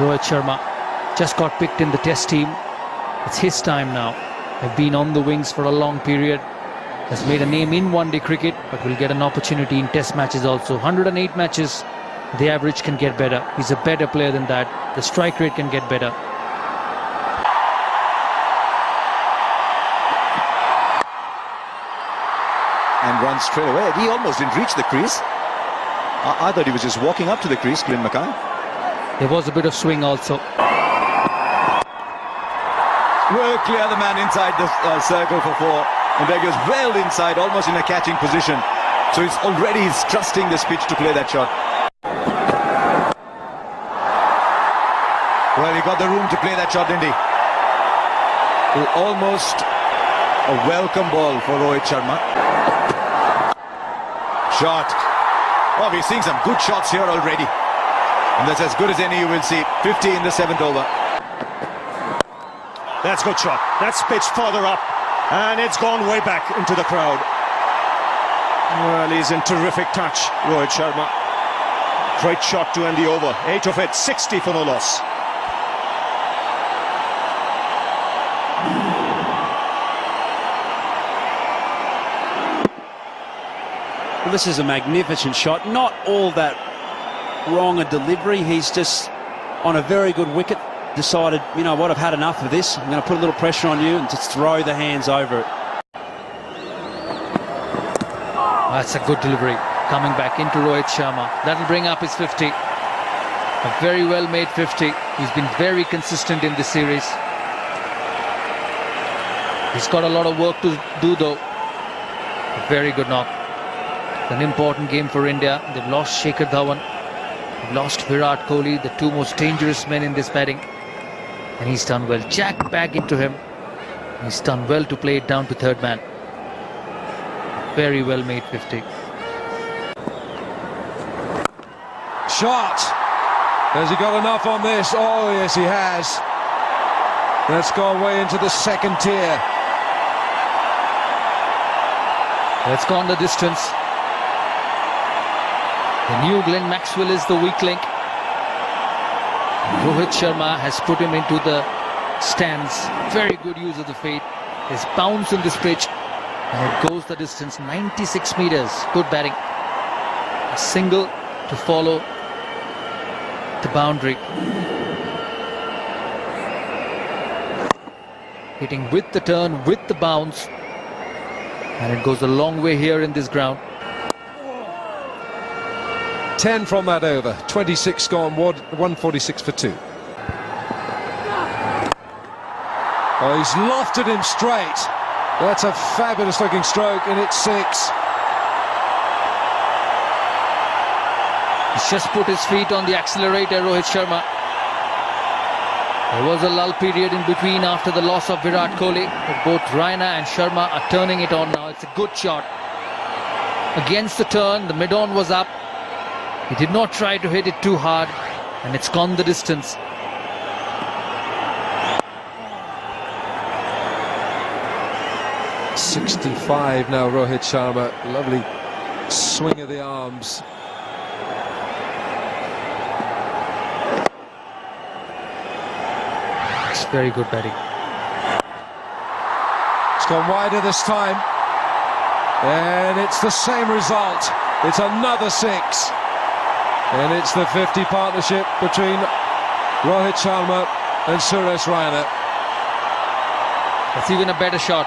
Rohit Sharma just got picked in the test team. It's his time now. They've been on the wings for a long period. Has made a name in one-day cricket, but will get an opportunity in test matches also. 108 matches, the average can get better. He's a better player than that. The strike rate can get better. And runs straight away. He almost didn't reach the crease. I thought he was just walking up to the crease, Glyn Mackay. There was a bit of swing also. Well clear the man inside the circle for 4. And there goes well inside, almost in a catching position. So he's trusting this pitch to play that shot. Well, he got the room to play that shot, didn't he? Almost a welcome ball for Rohit Sharma. Shot. Oh, we're seeing some good shots here already. And that's as good as any you will see. 50 in the 7th over. That's a good shot. That's pitched further up. And it's gone way back into the crowd. Well, he's in terrific touch, Rohit Sharma. Great shot to end the over. 8 of it, 60 for no loss. Well, this is a magnificent shot. Not all that wrong a delivery. He's just on a very good wicket. Decided, you know what, I've had enough of this. I'm going to put a little pressure on you and just throw the hands over it. That's a good delivery. Coming back into Rohit Sharma. That'll bring up his 50. A very well made 50. He's been very consistent in this series. He's got a lot of work to do though. A very good knock. An important game for India. They've lost Shikhar Dhawan. They've lost Virat Kohli, the two most dangerous men in this batting. And he's done well. Jack back into him. He's done well to play it down to third man. Very well made 50. Shot. Has he got enough on this? Oh, yes, he has. That's gone way into the second tier. It's gone the distance. The new Glenn Maxwell is the weak link. Rohit Sharma has put him into the stands. Very good use of the feet. His bounce in this pitch. And it goes the distance, 96 meters. Good batting. A single to follow the boundary. Hitting with the turn, with the bounce. And it goes a long way here in this ground. 10 from that over. 26 gone, 146 for 2. Oh, he's lofted him straight. That's a fabulous looking stroke, and it's 6. He's just put his feet on the accelerator, Rohit Sharma. There was a lull period in between after the loss of Virat Kohli, but both Raina and Sharma are turning it on now. It's a good shot. Against the turn, the mid-on was up. He did not try to hit it too hard, and it's gone the distance. .65 now, Rohit Sharma. Lovely swing of the arms. It's very good batting. It's gone wider this time. And it's the same result. It's another 6. And it's the 50 partnership between Rohit Sharma and Suresh Raina. That's even a better shot.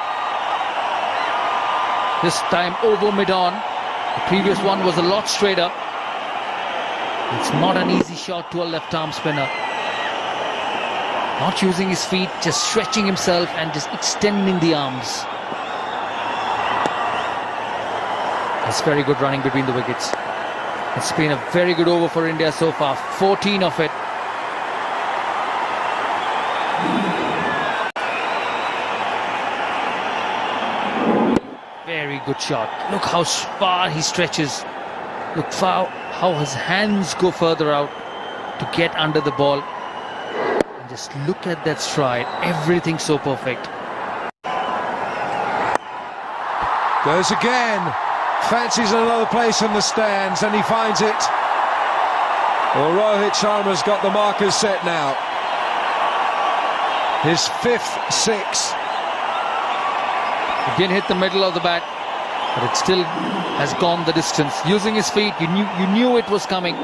This time over mid-on. The previous one was a lot straighter. It's not an easy shot to a left-arm spinner. Not using his feet, just stretching himself and just extending the arms. It's very good running between the wickets. It's been a very good over for India so far. 14 of it. Very good shot. Look how far he stretches. Look how his hands go further out to get under the ball. And just look at that stride. Everything so perfect. Goes again. Fancies another place in the stands, and he finds it. Well, Rohit Sharma's got the markers set now. His 5th 6. Again hit the middle of the bat, but it still has gone the distance. Using his feet, you knew it was coming.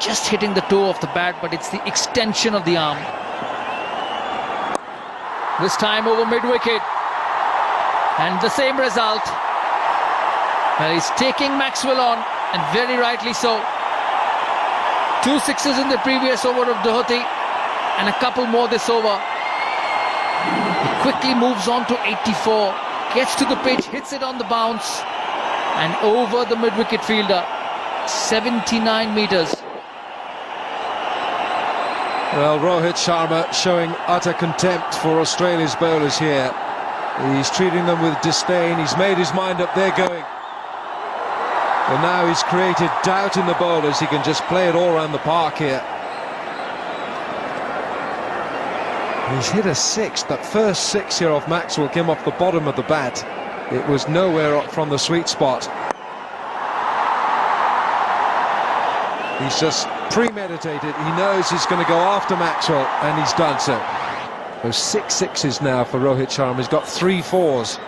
Just hitting the toe of the bat, but it's the extension of the arm. This time over mid-wicket. And the same result. Well, he's taking Maxwell on, and very rightly so. 2 sixes in the previous over of Doherty, and a couple more this over. He quickly moves on to 84, gets to the pitch, hits it on the bounce, and over the mid-wicket fielder. 79 metres. Well, Rohit Sharma showing utter contempt for Australia's bowlers here. He's treating them with disdain. He's made his mind up, they're going. And now he's created doubt in the bowlers. He can just play it all around the park here. He's hit a 6. That first 6 here off Maxwell came off the bottom of the bat. It was nowhere up from the sweet spot. He's just premeditated. He knows he's going to go after Maxwell, and he's done so. Those 6 sixes now for Rohit Sharma. He's got 3 4s,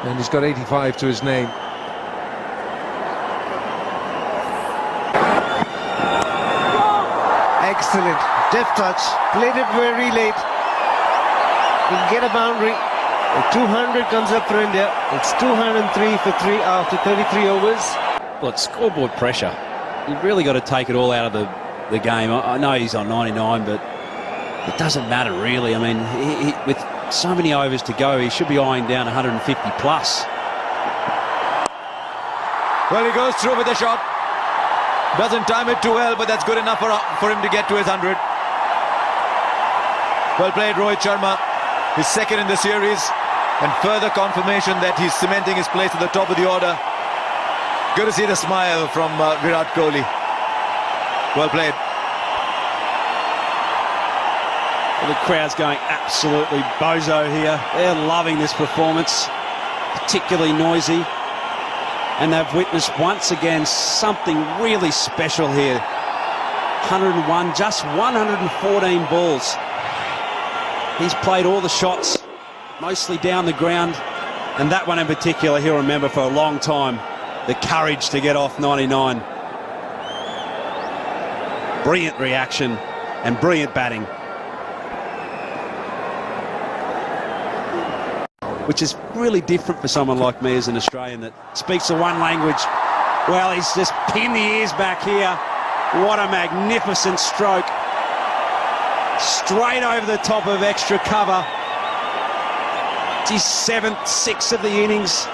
and he's got 85 to his name. Excellent, deft touch, played it very late. He'll get a boundary. 200 comes up for India. It's 203 for 3 after 33 overs. Well, it's scoreboard pressure. You've really got to take it all out of the game. I know he's on 99, but it doesn't matter really. I mean, with so many overs to go, he should be eyeing down 150 plus. Well, he goes through with the shot. Doesn't time it too well, but that's good enough for him to get to his 100. Well played, Rohit Sharma. His 2nd in the series, and further confirmation that he's cementing his place at the top of the order. Good to see the smile from Virat Kohli. Well played. Well, the crowd's going absolutely bozo here. They're loving this performance, particularly noisy. And they've witnessed once again something really special here. 101, just 114 balls. He's played all the shots, mostly down the ground, and that one in particular he'll remember for a long time. The courage to get off 99. Brilliant reaction and brilliant batting. Which is really different for someone like me as an Australian that speaks the one language. Well, he's just pinned the ears back here. What a magnificent stroke. Straight over the top of extra cover. It's his 7th 6 of the innings.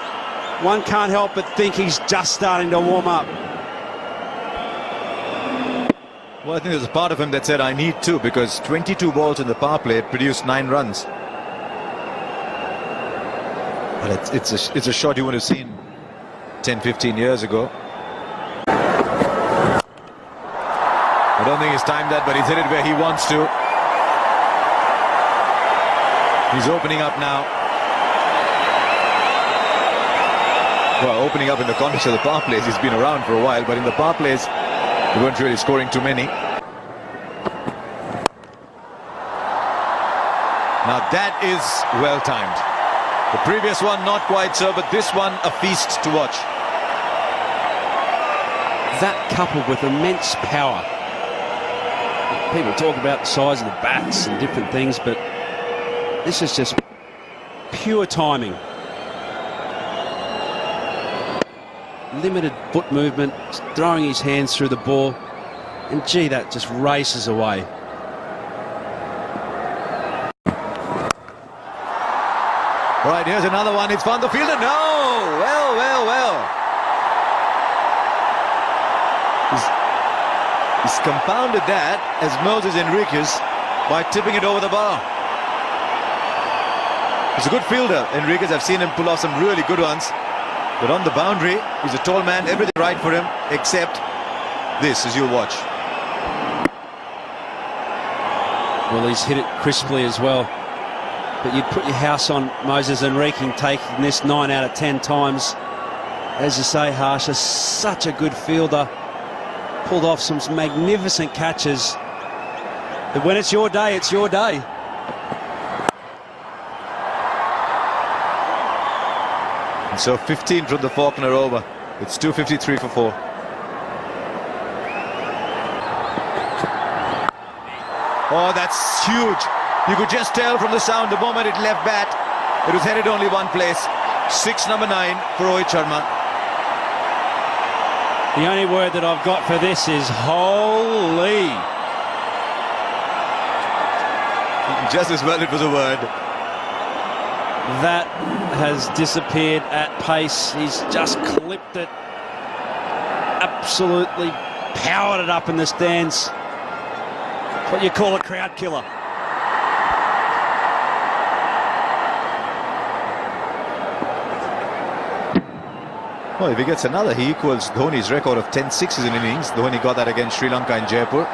One can't help but think he's just starting to warm up. Well, I think there's a part of him that said, I need to, because 22 balls in the power play produced 9 runs. But it's a shot you would have seen 10-15 years ago. I don't think he's timed that, but he's hit it where he wants to. He's opening up now. Well, opening up in the context of the power plays. He's been around for a while, but in the power plays, they weren't really scoring too many. Now that is well timed. The previous one not quite so, but this one a feast to watch. That coupled with immense power. People talk about the size of the bats and different things, but this is just pure timing. Limited foot movement, throwing his hands through the ball, and gee, that just races away. All right, here's another one. It's found the fielder. No! Well. He's compounded that as Moses Enriquez by tipping it over the bar. He's a good fielder, Enriquez. I've seen him pull off some really good ones. But on the boundary, he's a tall man, everything right for him, except this, as you'll watch. Well, he's hit it crisply as well. But you'd put your house on Moses Enriquez taking this 9 out of 10 times. As you say, Harsha, such a good fielder. pulled off some magnificent catches. But when it's your day, it's your day. And so 15 from the Faulkner over. It's 253 for 4. Oh, that's huge. You could just tell from the sound the moment it left bat, it was headed only one place. 6 number 9 for Rohit Sharma. The only word that I've got for this is holy. Just as well it was a word. That has disappeared at pace. He's just clipped it. Absolutely powered it up in the stands. What you call a crowd killer. Well, if he gets another, he equals Dhoni's record of 10 sixes in innings. Dhoni got that against Sri Lanka in Jaipur.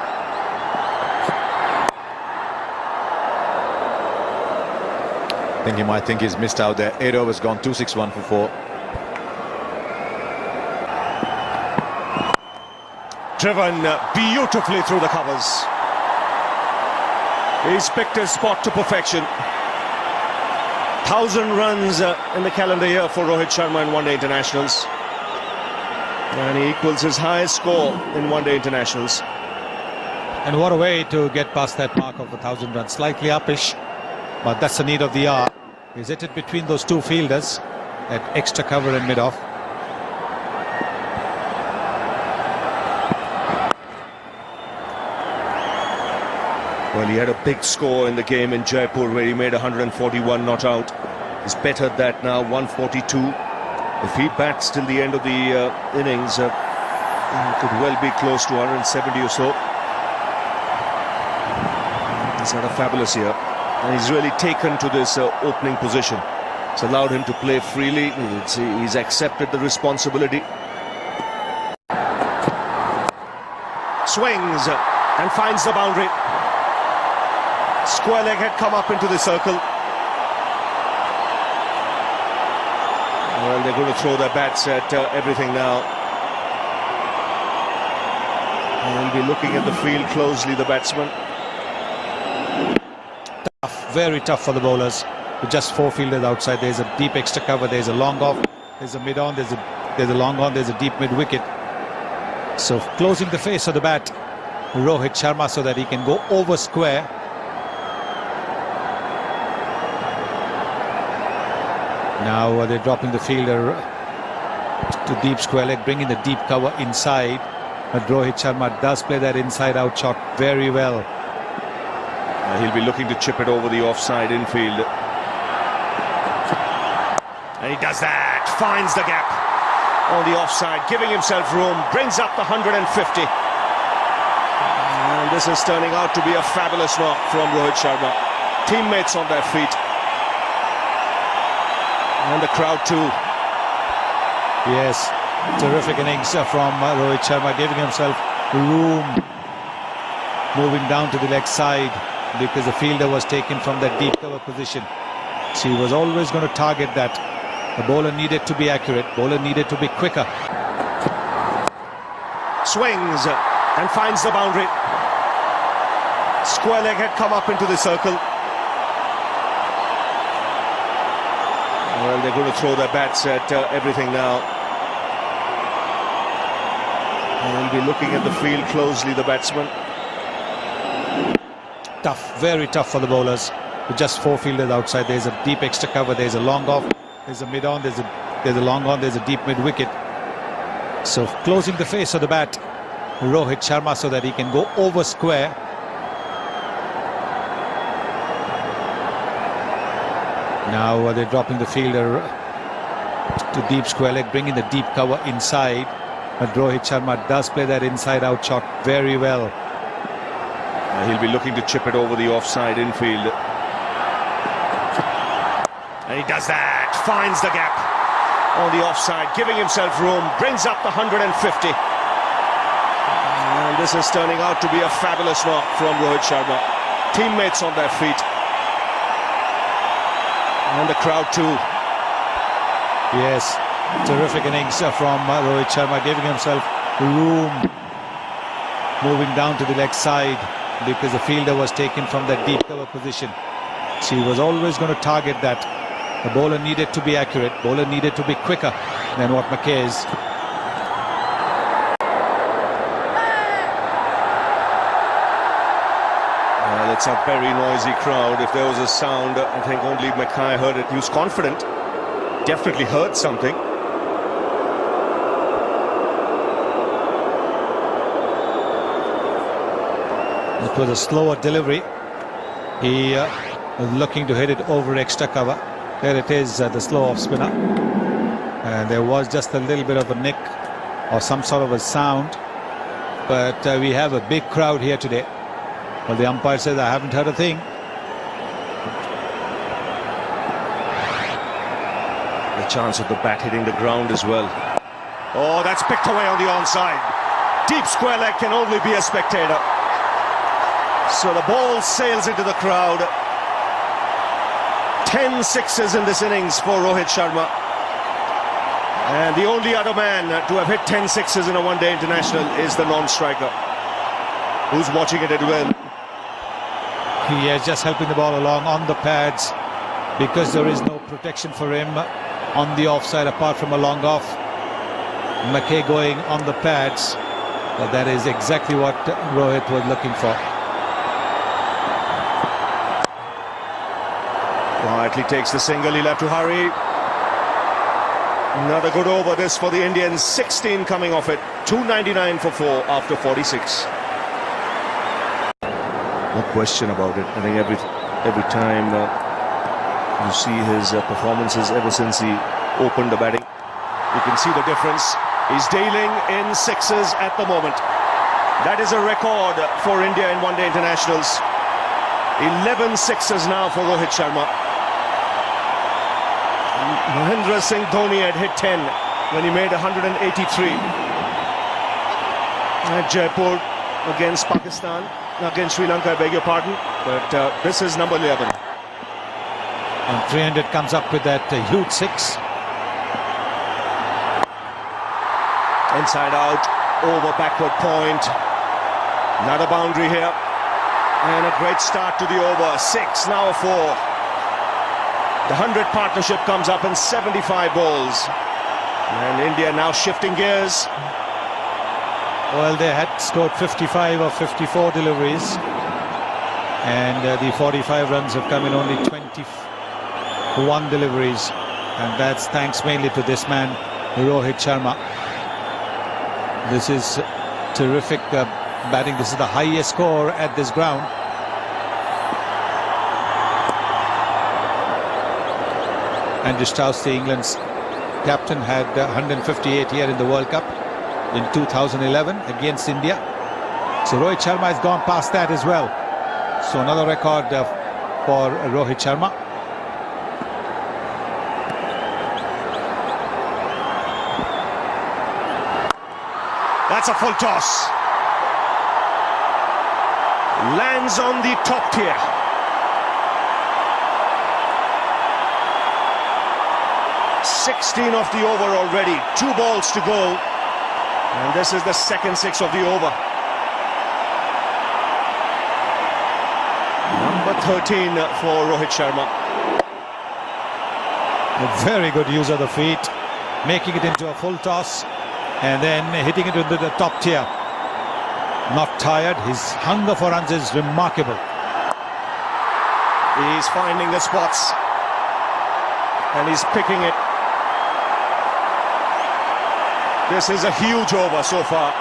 I think he might think he's missed out there. 8 overs gone, 261 for 4. Driven beautifully through the covers. He's picked his spot to perfection. 1,000 runs in the calendar year for Rohit Sharma in one-day internationals. And he equals his highest score in one-day internationals. And what a way to get past that mark of 1,000 runs. Slightly uppish, but that's the need of the hour. He's hit it between those two fielders at extra cover and mid-off. Well, he had a big score in the game in Jaipur where he made 141 not out. He's bettered that now, 142. If he bats till the end of the innings, he could well be close to 170 or so. He's had a fabulous year. And he's really taken to this opening position. It's allowed him to play freely. He's accepted the responsibility. Swings and finds the boundary. Square leg had come up into the circle. Well, they're going to throw their bats at everything now. And he'll be looking at the field closely, the batsman. Tough, very tough for the bowlers. With just 4 fielders outside, there's a deep extra cover, there's a long off, there's a mid-on, there's a long on, there's a deep mid-wicket. So closing the face of the bat, Rohit Sharma, so that he can go over square. Now they're dropping the fielder to deep square leg, bringing the deep cover inside. But Rohit Sharma does play that inside-out shot very well. He'll be looking to chip it over the offside infield. And he does that, finds the gap on the offside, giving himself room, brings up the 150. And this is turning out to be a fabulous knock from Rohit Sharma. Teammates on their feet. And the crowd too. Yes, terrific innings from Rohit Sharma, giving himself room, moving down to the leg side because the fielder was taken from that deep cover position. So he was always going to target that. The bowler needed to be accurate, bowler needed to be quicker. Swings and finds the boundary. Square leg had come up into the circle. Well, they're going to throw their bats at everything now. And he'll be looking at the field closely, the batsman. Tough, very tough for the bowlers. With just 4 fielders outside, there's a deep extra cover, there's a long off, there's a mid-on, there's a long on, there's a deep mid-wicket. So closing the face of the bat, Rohit Sharma, so that he can go over square. Now they're dropping the fielder to deep square leg, bringing the deep cover inside. But Rohit Sharma does play that inside-out shot very well. He'll be looking to chip it over the offside infield. And he does that, finds the gap on the offside, giving himself room, brings up the 150. And this is turning out to be a fabulous knock from Rohit Sharma. Teammates on their feet. And the crowd too. Yes, terrific innings from Rohit Sharma, giving himself room, moving down to the leg side because the fielder was taken from that deep cover position. She was always going to target that. The bowler needed to be accurate. Bowler needed to be quicker than what McKay is. Well, it's a very noisy crowd. If there was a sound, I think only Mackay heard it. He was confident. Definitely heard something. It was a slower delivery. He was looking to hit it over extra cover. There it is, the slow off spinner. And there was just a little bit of a nick or some sort of a sound. But we have a big crowd here today. Well, the umpire says, I haven't heard a thing. The chance of the bat hitting the ground as well. Oh, that's picked away on the onside. Deep square leg can only be a spectator. So the ball sails into the crowd. 10 sixes in this innings for Rohit Sharma. And the only other man to have hit 10 sixes in a one-day international is the non-striker, who's watching it at will. He is just helping the ball along on the pads because there is no protection for him on the offside apart from a long off. McKay going on the pads. Well, that is exactly what Rohit was looking for. Quietly takes the single, he'll have to hurry. Another good over this for the Indians, 16 coming off it, 299 for 4 after 46. No question about it. I think every time you see his performances ever since he opened the batting, you can see the difference. He's dealing in sixes at the moment. That is a record for India in one-day internationals. 11 sixes now for Rohit Sharma. Mahendra Singh Dhoni had hit 10 when he made 183 at Jaipur against Pakistan, against Sri Lanka, I beg your pardon, but this is number 11. And 300 comes up with that huge six. Inside out, over backward point. Another boundary here. And a great start to the over. 6, now 4. The 100 partnership comes up in 75 balls. And India now shifting gears. Well, they had scored 55 or 54 deliveries. And the 45 runs have come in only 21 deliveries. And that's thanks mainly to this man, Rohit Sharma. This is terrific batting. This is the highest score at this ground. Andrew Strauss, the England's captain, had 158 here in the World Cup in 2011 against India. So Rohit Sharma has gone past that as well. So another record for Rohit Sharma. That's a full toss. Lands on the top tier. (16 of the over already. 2 balls to go. And this is the second 6 of the over. Number 13 for Rohit Sharma. A very good use of the feet, making it into a full toss. And then hitting it into the top tier. Not tired. His hunger for runs is remarkable. He's finding the spots. And he's picking it. This is a huge over so far.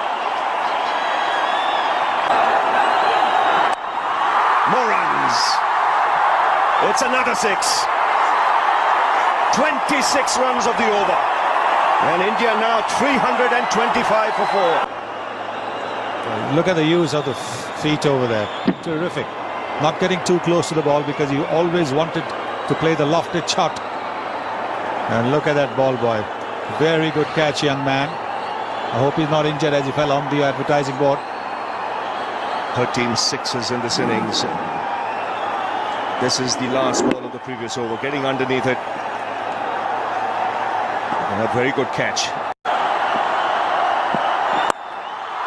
More runs. It's another 6. 26 runs of the over. And India now 325 for 4. Look at the use of the feet over there. Terrific. Not getting too close to the ball because you always wanted to play the lofted shot. And look at that ball boy. Very good catch, young man. I hope he's not injured as he fell on the advertising board. 13 sixes in this innings. This is the last ball of the previous over. Getting underneath it. And a very good catch.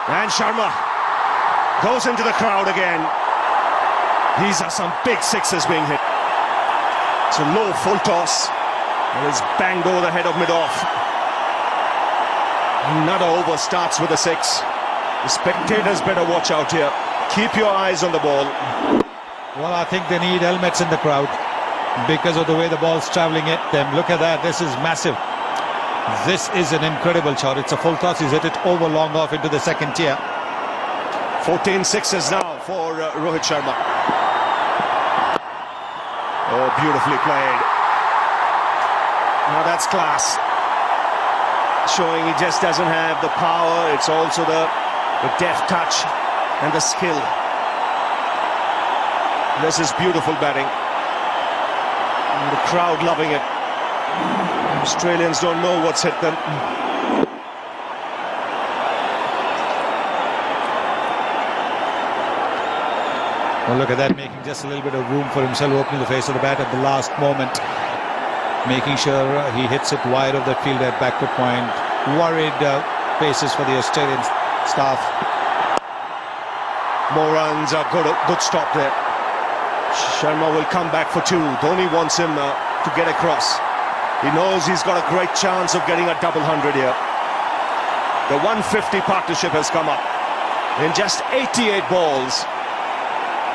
And Sharma Goes into the crowd again. These are some big sixes being hit. It's a low full toss. And it's banged over the head of mid-off. Another over starts with a 6. The spectators better watch out here. Keep your eyes on the ball. Well, I think they need helmets in the crowd because of the way the ball's travelling at them. Look at that. This is massive. This is an incredible shot. It's a full toss. He's hit it over long off into the second tier. 14 sixes now for Rohit Sharma. Oh, beautifully played. Now that's class. Showing he just doesn't have the power. It's also the deft touch and the skill. This is beautiful batting. And the crowd loving it. Australians don't know what's hit them. Well, look at that, making just a little bit of room for himself, opening the face of the bat at the last moment. Making sure he hits it wide of that field at backward point. Worried paces for the Australian staff. More runs, a good stop there. Sharma will come back for 2. Dhoni wants him to get across. He knows he's got a great chance of getting a double 100 here. The 150 partnership has come up in just 88 balls.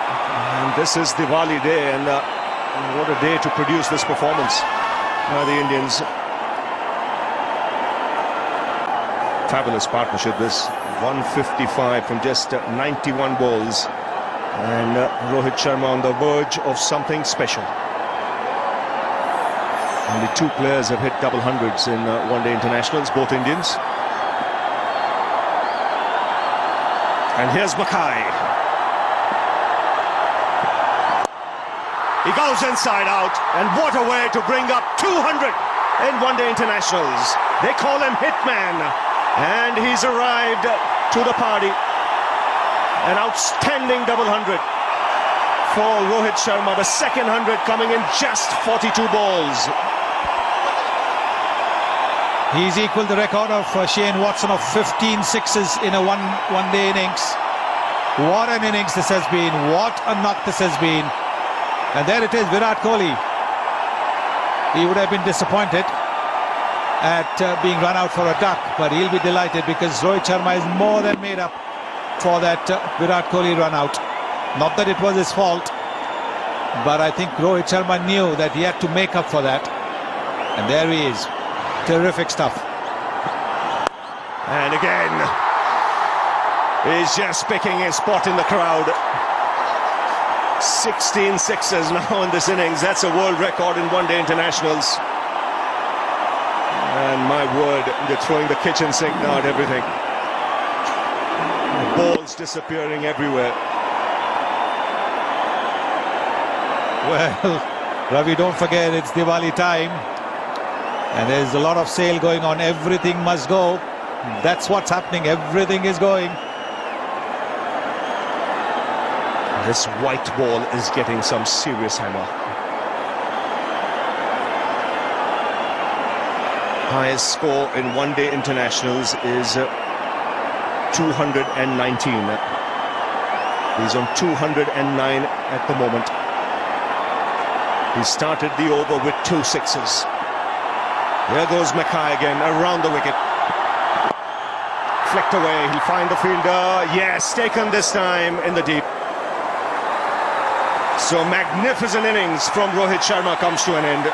And this is Diwali day, and what a day to produce this performance. The Indians. Fabulous partnership, this 155 from just 91 balls. And Rohit Sharma on the verge of something special. Only 2 players have hit double hundreds in one-day internationals, both Indians. And here's Mackay. He goes inside out, and what a way to bring up 200 in one-day internationals. They call him Hitman, and he's arrived to the party. An outstanding double 100 for Rohit Sharma, the second 100 coming in just 42 balls. He's equalled the record of Shane Watson of 15 sixes in a one-day innings. What an innings this has been. What a knock this has been. And there it is, Virat Kohli. He would have been disappointed at being run out for a duck, but he'll be delighted because Rohit Sharma is more than made up for that Virat Kohli run out. Not that it was his fault, but I think Rohit Sharma knew that he had to make up for that. And there he is. Terrific stuff. And again, he's just picking his spot in the crowd. 16 sixes now in this innings. That's a world record in one-day internationals. And my word, they're throwing the kitchen sink now at everything. Balls disappearing everywhere. Well, Ravi, don't forget it's Diwali time. And there's a lot of sale going on. Everything must go. That's what's happening. Everything is going. This white ball is getting some serious hammer. Highest score in one-day internationals is 219. He's on 209 at the moment. He started the over with 2 sixes. There goes Mackay again, around the wicket. Flicked away, he'll find the fielder. Yes, taken this time in the deep. So magnificent innings from Rohit Sharma comes to an end.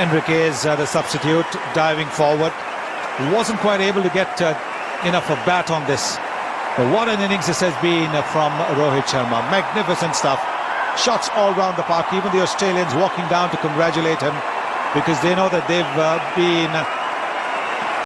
Enriquez, the substitute, diving forward. Wasn't quite able to get enough of bat on this. But what an innings this has been from Rohit Sharma. Magnificent stuff. Shots all round the park. Even the Australians walking down to congratulate him because they know that they've been